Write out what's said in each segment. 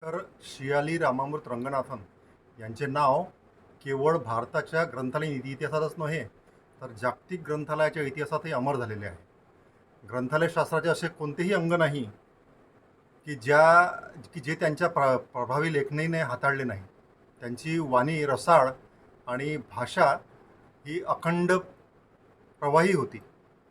तर शियाली रामामृत रंगनाथन यांचे नाव केवळ भारताच्या ग्रंथालयीन इतिहासातच नव्हे तर जागतिक ग्रंथालयाच्या इतिहासातही अमर झालेले आहे. ग्रंथालयशास्त्राचे असे कोणतेही अंग नाही की जे त्यांच्या प्रभावी लेखणीने हाताळले नाही. त्यांची वाणी रसाळ आणि भाषा ही अखंड प्रवाही होती.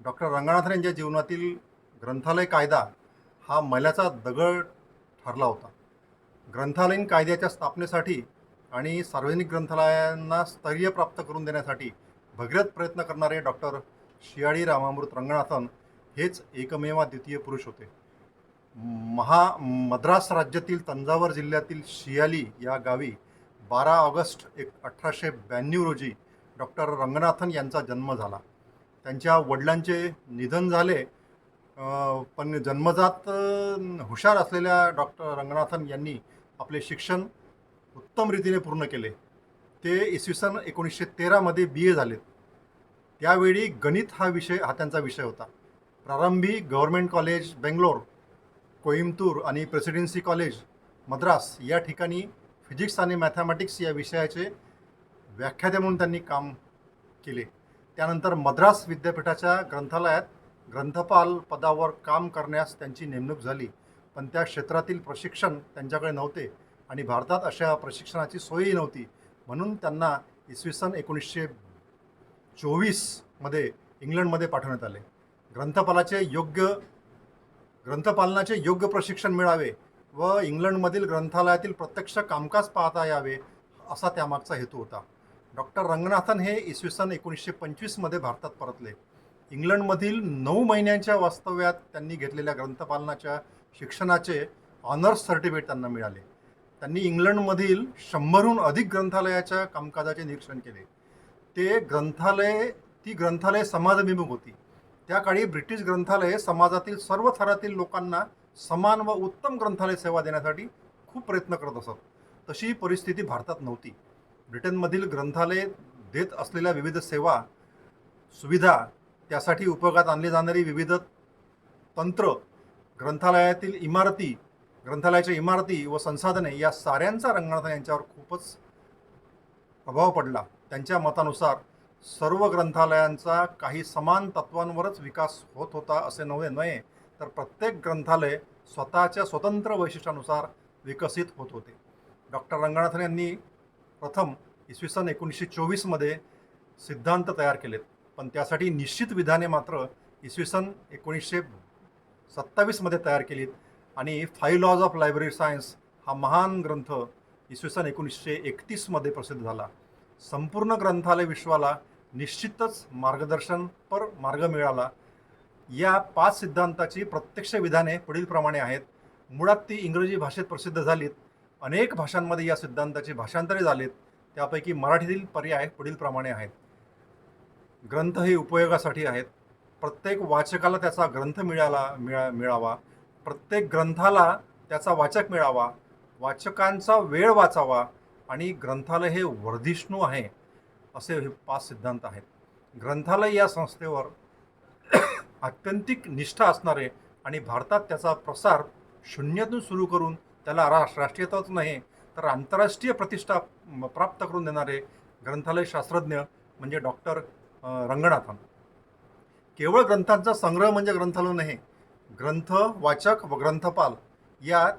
डॉक्टर रंगनाथन यांच्या जीवनातील ग्रंथालय कायदा हा मैलाचा दगड ठरला होता. ग्रंथालयीन कायद्याच्या स्थापनेसाठी आणि सार्वजनिक ग्रंथालयांना स्थैर्य प्राप्त करून देण्यासाठी भगीरथ प्रयत्न करणारे डॉक्टर शियाळी रामामृत रंगनाथन हेच एकमेव द्वितीय पुरुष होते. मद्रास राज्यातील तंजावर जिल्ह्यातील शियाली या गावी 12 ऑगस्ट 1892 रोजी डॉक्टर रंगनाथन यांचा जन्म झाला. त्यांच्या वडिलांचे निधन झाले, पण जन्मजात हुशार असलेल्या डॉक्टर रंगनाथन यांनी आपले शिक्षण उत्तम रीतीने पूर्ण केले. ते इसवी सन 1913 बी ए झालेत. त्यावेळी गणित हा त्यांचा विषय होता. प्रारंभी गव्हर्नमेंट कॉलेज बेंगलोर, कोइंबतूर आणि प्रेसिडेन्सी कॉलेज मद्रास या ठिकाणी फिजिक्स आणि मॅथमॅटिक्स या विषयाचे व्याख्याते म्हणून त्यांनी काम केले. त्यानंतर मद्रास विद्यापीठाच्या ग्रंथालयात ग्रंथपाल पदावर काम करण्यास त्यांची नेमणूक झाली, पण त्या क्षेत्रातील प्रशिक्षण त्यांच्याकडे नव्हते आणि भारतात अशा प्रशिक्षणाची सोयही नव्हती. म्हणून त्यांना इसवी सन 1924 इंग्लंडमध्ये पाठवण्यात आले. ग्रंथपालनाचे योग्य प्रशिक्षण मिळावे व इंग्लंडमधील ग्रंथालयातील प्रत्यक्ष कामकाज पाहता यावे असा त्यामागचा हेतू होता. डॉक्टर रंगनाथन हे इसवी सन 1925 भारतात परतले. इंग्लंडमधील 9 महिन्यांच्या वास्तव्यात त्यांनी घेतलेल्या ग्रंथपालनाच्या शिक्षणाचे ऑनर्स सर्टिफिकेट त्यांना मिळाले. त्यांनी इंग्लंडमधील 100हून अधिक ग्रंथालयाच्या कामकाजाचे निरीक्षण केले. ती ग्रंथालये समाजभिमुख होती. त्या काळी ब्रिटिश ग्रंथालये समाजातील सर्व थरातील लोकांना समान व उत्तम ग्रंथालय सेवा देण्यासाठी खूप प्रयत्न करत असत. तशी परिस्थिती भारतात नव्हती. ब्रिटनमधील ग्रंथालये देत असलेल्या विविध सेवा सुविधा, त्यासाठी उपयोगात आणली जाणारी विविध तंत्र, ग्रंथालयाच्या इमारती व संसाधने या साऱ्यांचा रंगनाथन यांच्यावर खूपच प्रभाव पडला. त्यांच्या मतानुसार सर्व ग्रंथालयांचा काही समान तत्वांवरच विकास होत होता असे नव्हे, तर प्रत्येक ग्रंथालय स्वतःच्या स्वतंत्र वैशिष्ट्यानुसार विकसित होत होते. डॉक्टर रंगनाथन यांनी प्रथम इसवी सन 1924 सिद्धांत तयार केलेत, पण त्यासाठी निश्चित विधाने मात्र इसवी सन 1927 तयार केलीत आणि 5 लॉज ऑफ लायब्ररी सायन्स हा महान ग्रंथ इसवी सन 1931 प्रसिद्ध झाला. संपूर्ण ग्रंथालय विश्वाला निश्चितच मार्गदर्शनपर मार्ग मिळाला. या 5 सिद्धांताची प्रत्यक्ष विधाने पुढीलप्रमाणे आहेत. मुळात ती इंग्रजी भाषेत प्रसिद्ध झालीत. अनेक भाषांमध्ये या सिद्धांताची भाषांतरे झालीत. त्यापैकी मराठीतील पर्याय पुढीलप्रमाणे आहेत. ग्रंथ हे उपयोगासाठी आहेत. प्रत्येक वाचकाला त्याचा ग्रंथ मिळावा. प्रत्येक ग्रंथाला त्याचा वाचक मिळावा. वाचकांचा वेळ वाचावा आणि ग्रंथालय हे वर्धिष्णू आहे, असे हे 5 सिद्धांत आहेत. ग्रंथालय या संस्थेवर आत्यंतिक निष्ठा असणारे आणि भारतात त्याचा प्रसार शून्यातून सुरू करून त्याला राष्ट्रीयत्वच नाही तर आंतरराष्ट्रीय प्रतिष्ठा प्राप्त करून देणारे ग्रंथालय शास्त्रज्ञ म्हणजे डॉक्टर रंगनाथन. केवळ ग्रंथांचा संग्रह म्हणजे ग्रंथालय नाही. ग्रंथ, वाचक व ग्रंथपाल या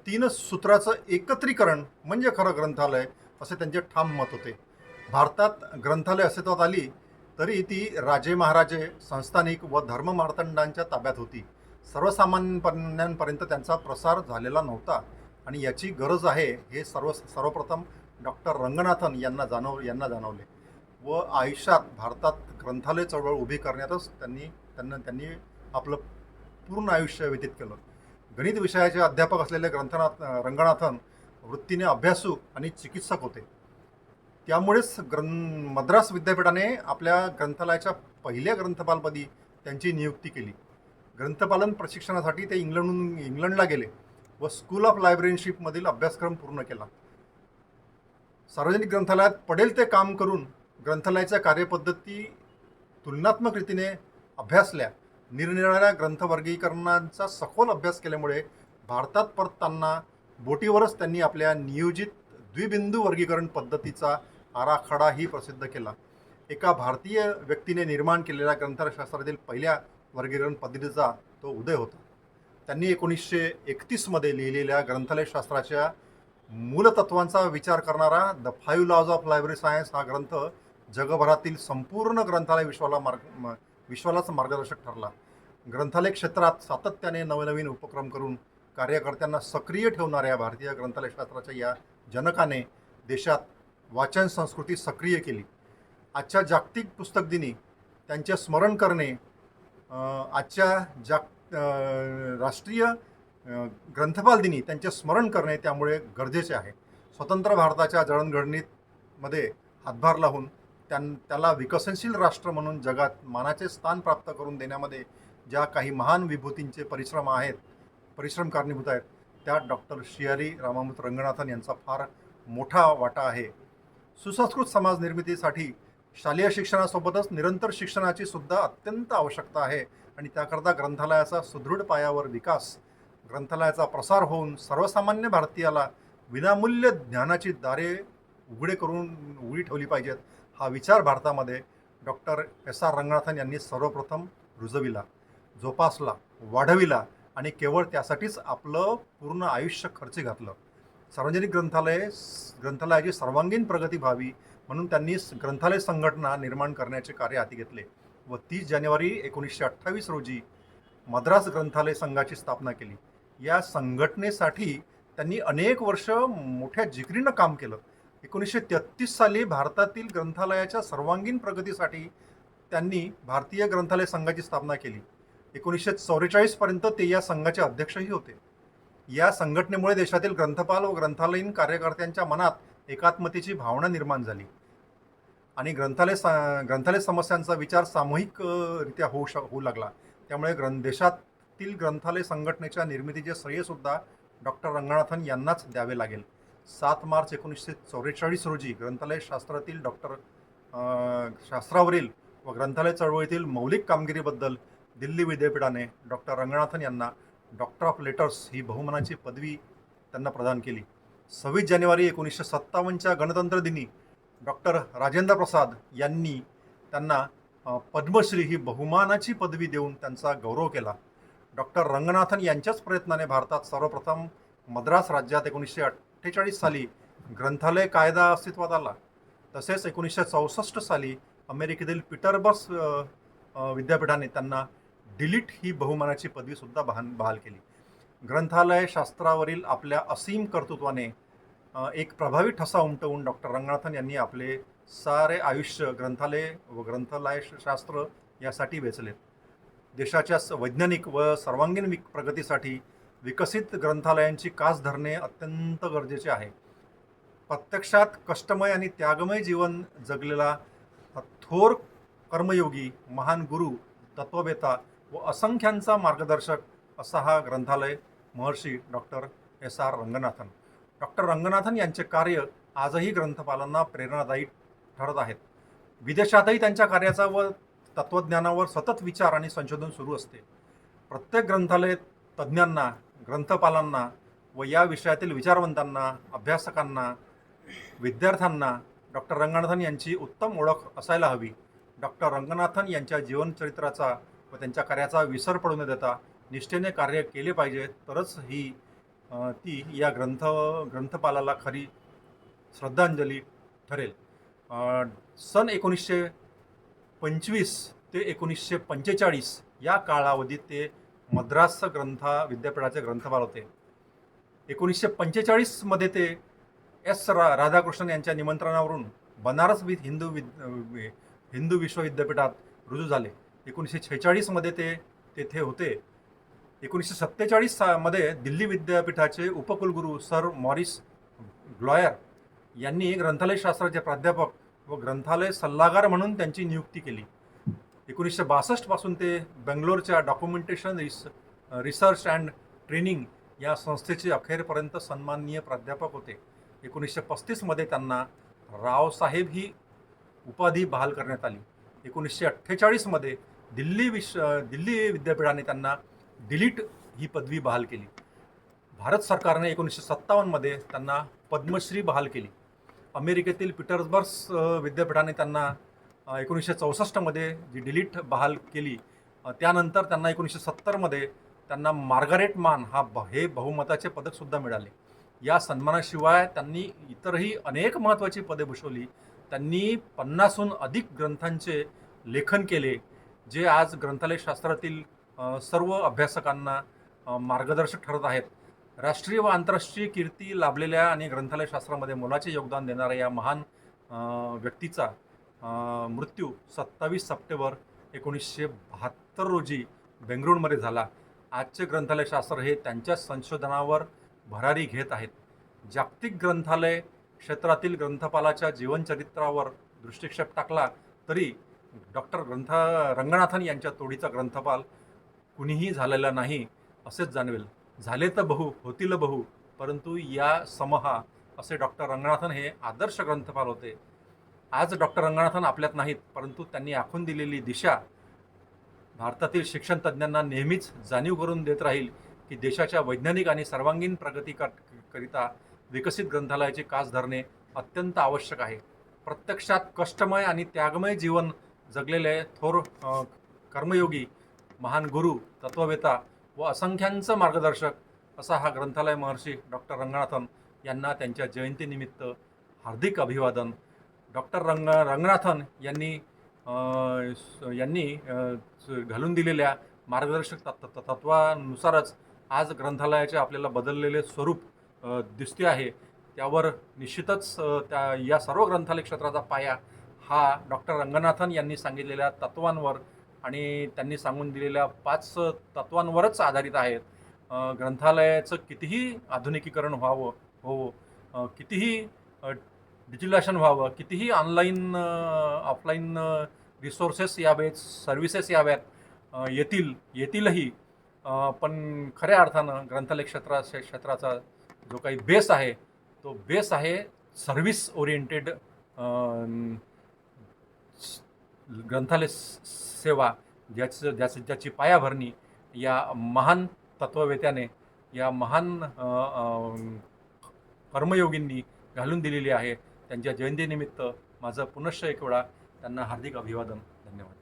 3 सूत्राचं एकत्रीकरण म्हणजे खरं ग्रंथालय, असे त्यांचे ठाम मत होते. भारतात ग्रंथालय अस्तित्वात आली तरी ती राजे महाराजे, संस्थानिक व धर्ममार्तंडांच्या ताब्यात होती. सर्वसामान्यांपर्यंत त्यांचा प्रसार झालेला नव्हता आणि याची गरज आहे हे सर्वप्रथम डॉक्टर रंगनाथन यांना जाणवले व आयुष्यात भारतात ग्रंथालय चळवळ उभी करण्यातच त्यांनी आपलं पूर्ण आयुष्य व्यतीत केलं. गणित विषयाचे अध्यापक असलेले रंगनाथन वृत्तीने अभ्यासू आणि चिकित्सक होते. त्यामुळेच मद्रास विद्यापीठाने आपल्या ग्रंथालयाच्या पहिल्या ग्रंथपालपदी त्यांची नियुक्ती केली. ग्रंथपालन प्रशिक्षणासाठी ते इंग्लंडला गेले व स्कूल ऑफ लायब्ररीशिपमधील अभ्यासक्रम पूर्ण केला. सार्वजनिक ग्रंथालयात पडेल ते काम करून ग्रंथालयाच्या कार्यपद्धती तुलनात्मक रीतीने अभ्यासल्या. निरनिराळ्या ग्रंथवर्गीकरणांचा सखोल अभ्यास केल्यामुळे भारतात परतताना बोटीवरच त्यांनी आपल्या नियोजित द्विबिंदू वर्गीकरण पद्धतीचा आराखडाही प्रसिद्ध केला. एका भारतीय व्यक्तीने निर्माण केलेल्या ग्रंथशास्त्रातील पहिल्या वर्गीकरण पद्धतीचा तो उदय होता. त्यांनी 1931मध्ये लिहिलेल्या ग्रंथालयशास्त्राच्या मूलतत्वांचा विचार करणारा the 5 laws of library science हा ग्रंथ जगभरातील संपूर्ण ग्रंथालय विश्वालाच मार्गदर्शक ठरला. ग्रंथालय क्षेत्रात सातत्याने नवनवीन उपक्रम करून कार्यकर्त्यांना सक्रिय ठेवणाऱ्या भारतीय ग्रंथालयशास्त्राच्या या जनकाने देशात वाचन संस्कृती सक्रिय केली. आजच्या जागतिक पुस्तक दिनी त्यांचे स्मरण करणे आजच्या राष्ट्रीय ग्रंथपाल दिनी त्यांचे स्मरण करणे त्यामुळे गरजेचे आहे. स्वतंत्र भारताच्या जडणघडणीमध्ये हातभार लावून त्याला विकसनशील राष्ट्र म्हणून जगात मानाचे स्थान प्राप्त करून देण्यामध्ये ज्या काही महान विभूतींचे परिश्रम कारणीभूत आहेत त्यात डॉक्टर श्रीहरी रामामूर्ती रंगनाथन यांचा फार मोठा वाटा आहे. सुसंस्कृत समाज निर्मितीसाठी शालेय शिक्षणासोबतच निरंतर शिक्षणाची सुद्धा अत्यंत आवश्यकता आहे आणि त्याकरता ग्रंथालयाचा सुदृढ पायावर विकास, ग्रंथालयाचा प्रसार होऊन सर्वसामान्य भारतीयाला विनामूल्य ज्ञानाची दारे उघडी ठेवली पाहिजेत हा विचार भारतामध्ये डॉक्टर एस.आर. रंगनाथन यांनी सर्वप्रथम रुजविला, जोपासला, वाढविला आणि केवळ त्यासाठीच आपलं पूर्ण आयुष्य खर्ची घातलं. सार्वजनिक ग्रंथालयाची सर्वांगीण प्रगती व्हावी म्हणून त्यांनी ग्रंथालय संघटना निर्माण करण्याचे कार्य हाती घेतले व 30 जानेवारी 1928 रोजी मद्रास ग्रंथालय संघाची स्थापना केली. या संघटनेसाठी त्यांनी अनेक वर्ष मोठ्या जिकरीनं काम केलं. 1933 साली भारतातील ग्रंथालयाच्या सर्वांगीण प्रगतीसाठी त्यांनी भारतीय ग्रंथालय संघाची स्थापना केली. 1944 पर्यंत ते या संघाचे अध्यक्षही होते. या संघटनेमुळे देशातील ग्रंथपाल व ग्रंथालयीन कार्यकर्त्यांच्या मनात एकात्मतेची भावना निर्माण झाली आणि ग्रंथालय समस्यांचा विचार सामूहिकरित्या होऊ लागला. त्यामुळे देशातील ग्रंथालय संघटनेच्या निर्मितीचे श्रेयसुद्धा डॉक्टर रंगनाथन यांनाच द्यावे लागेल. 7 मार्च 1944 रोजी ग्रंथालय शास्त्रावरील व ग्रंथालय चळवळीतील मौलिक कामगिरीबद्दल दिल्ली विद्यापीठाने डॉक्टर रंगनाथन यांना डॉक्टर ऑफ लेटर्स ही बहुमानाची पदवी त्यांना प्रदान केली. 26 जानेवारी 1957च्या गणतंत्र दिनी डॉक्टर राजेंद्र प्रसाद यांनी त्यांना पद्मश्री ही बहुमानाची पदवी देऊन त्यांचा गौरव केला. डॉक्टर रंगनाथन यांच्याच प्रयत्नाने भारतात सर्वप्रथम मद्रास राज्यात 1948 साली ग्रंथालय कायदा अस्तित्वात आला. तसेच 1964 साली अमेरिकेतील पीटरबर्ग विद्यापीठाने त्यांना डिलीट ही बहुमानाची पदवीसुद्धा बहाल केली. ग्रंथालय शास्त्रावरील आपल्या असीम कर्तृत्वाने एक प्रभावी ठसा उमटवून डॉक्टर रंगनाथन यांनी आपले सारे आयुष्य ग्रंथालय व ग्रंथालयशास्त्र यासाठी वेचले. देशाच्या वैज्ञानिक व सर्वांगीण प्रगतीसाठी विकसित ग्रंथालयांची कास धरणे अत्यंत गरजेचे आहे. प्रत्यक्षात कष्टमय आणि त्यागमय जीवन जगलेला थोर कर्मयोगी, महान गुरु, तत्ववेता व असंख्यांचा मार्गदर्शक असा हा ग्रंथालय महर्षी doctor S R. Ranganathan. Doctor Ranganathan यांचे कार्य आजही ग्रंथपालांना प्रेरणादायी ठरत आहेत. विदेशातही त्यांच्या कार्याचा व तत्त्वज्ञानावर सतत विचार आणि संशोधन सुरू असते. प्रत्येक ग्रंथालय तज्ज्ञांना, ग्रंथपालांना व या विषयातील विचारवंतांना, अभ्यासकांना, विद्यार्थ्यांना डॉक्टर रंगनाथन यांची उत्तम ओळख असायला हवी. डॉक्टर रंगनाथन यांच्या जीवनचरित्राचा व त्यांच्या कार्याचा विसर पडू न देता निष्ठेने कार्य केले पाहिजे, तरच ती या ग्रंथपालाला खरी श्रद्धांजली ठरेल. सन 1925 ते 1945 या कालावधीत ते मद्रास विद्यापीठाचे ग्रंथपाल होते. 1945मध्ये ते एस. राधाकृष्णन यांच्या निमंत्रणावरून बनारस हिंदू विश्वविद्यापीठात रुजू झाले. 1946मध्ये ते तेथे होते. 1947मध्ये दिल्ली विद्यापीठाचे उपकुलगुरू सर मॉरिस ग्लॉयर यांनी ग्रंथालयशास्त्राचे प्राध्यापक व ग्रंथालय सल्लागार म्हणून त्यांची नियुक्ती केली. 1962 पासून ते बेंगलोरच्या डॉक्युमेंटेशन रिसर्च अँड ट्रेनिंग या संस्थेचे अखेरपर्यंत सन्माननीय प्राध्यापक होते. 1935मध्ये त्यांना रावसाहेब ही उपाधी बहाल करण्यात आली. 1948मध्ये दिल्ली विद्यापीठाने त्यांना डिलीट ही पदवी बहाल केली. भारत सरकारने 1957मध्ये त्यांना पद्मश्री बहाल केली. अमेरिकेतील पीटर्सबर्ग विद्यापीठाने त्यांना 1964मध्ये जी डिलीट बहाल केली. त्यानंतर त्यांना 1970मध्ये त्यांना मार्गारेट मान हे बहुमताचे पदकसुद्धा मिळाले. या सन्मानाशिवाय त्यांनी इतरही अनेक महत्त्वाची पदे भूषवली. त्यांनी 50हून अधिक ग्रंथांचे लेखन केले, जे आज ग्रंथालयशास्त्रातील सर्व अभ्यासकांना मार्गदर्शक ठरत आहेत. राष्ट्रीय व आंतरराष्ट्रीय कीर्ती लाभलेल्या आणि ग्रंथालयशास्त्रामध्ये मोलाचे योगदान देणाऱ्या या महान व्यक्तीचा मृत्यू 27 सप्टेंबर 1972 रोजी बेंगळुरूमध्ये झाला. आजचे ग्रंथालयशास्त्र हे त्यांच्या संशोधनावर भरारी घेत आहेत. जागतिक ग्रंथालय क्षेत्रातील ग्रंथपालाच्या जीवनचरित्रावर दृष्टिक्षेप टाकला तरी डॉक्टर रंगनाथन यांच्या तोडीचा ग्रंथपाल कुणीही झालेला नाही असेच जाणवेल. झाले तर बहु, होतील बहु, परंतु या समहा असे डॉक्टर रंगनाथन हे आदर्श ग्रंथपाल होते. आज डॉक्टर रंगनाथन आपल्यात नाहीत, परंतु त्यांनी आखून दिलेली दिशा भारतातील शिक्षण तज्ज्ञांना नेहमीच जाणीव करून देत राहील की देशाच्या वैज्ञानिक आणि सर्वांगीण प्रगतीकरिता विकसित ग्रंथालयाची कास धरणे अत्यंत आवश्यक आहे. प्रत्यक्षात कष्टमय आणि त्यागमय जीवन जगलेले थोर कर्मयोगी, महान गुरु, तत्ववेता व असंख्यांचं मार्गदर्शक असा हा ग्रंथालय महर्षी डॉक्टर रंगनाथन यांना त्यांच्या जयंतीनिमित्त हार्दिक अभिवादन. डॉक्टर रंगनाथन यांनी घालून दिलेल्या मार्गदर्शक तत्वानुसारच आज ग्रंथालयाचे आपल्याला बदललेले स्वरूप दिसते आहे. त्यावर निश्चितच या सर्व ग्रंथालय क्षेत्राचा पाया हा डॉक्टर रंगनाथन यांनी सांगितलेल्या तत्वांवर आणि त्यांनी सांगून दिलेल्या 5 तत्वांवरच आधारित आहेत. ग्रंथालयाचं कितीही आधुनिकीकरण व्हावं, कितीही डिजिटलायझेशन व्हावं, कितीही ऑनलाईन ऑफलाईन रिसोर्सेस यावेत, सर्व्हिसेस याव्यात, येतीलही, पण खऱ्या अर्थानं ग्रंथालय क्षेत्राचा जो काही बेस आहे तो बेस आहे सर्व्हिस ओरिएंटेड ग्रंथालय सेवा, ज्याची पायाभरणी या महान तत्ववेत्याने, या महान कर्मयोगींनी घालून दिलेली आहे. त्यांच्या जयंतीनिमित्त माझं पुनश्च एक वेळा त्यांना हार्दिक अभिवादन. धन्यवाद.